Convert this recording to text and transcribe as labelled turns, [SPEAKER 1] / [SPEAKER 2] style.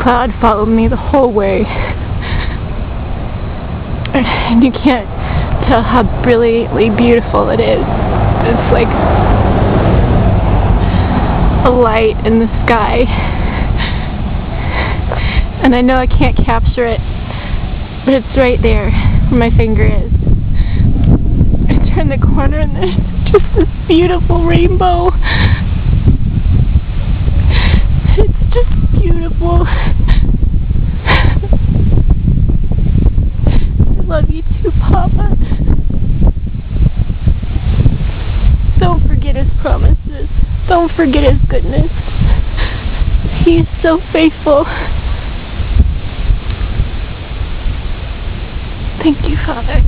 [SPEAKER 1] cloud followed me the whole way. And you can't tell how brilliantly beautiful it is. It's like a light in the sky. And I know I can't capture it, but it's right there where my finger is. I turn the corner and there's just this beautiful rainbow. It's just beautiful. I love you too, Papa. Don't forget his promises. Don't forget his goodness. He is so faithful. Thank you, Father.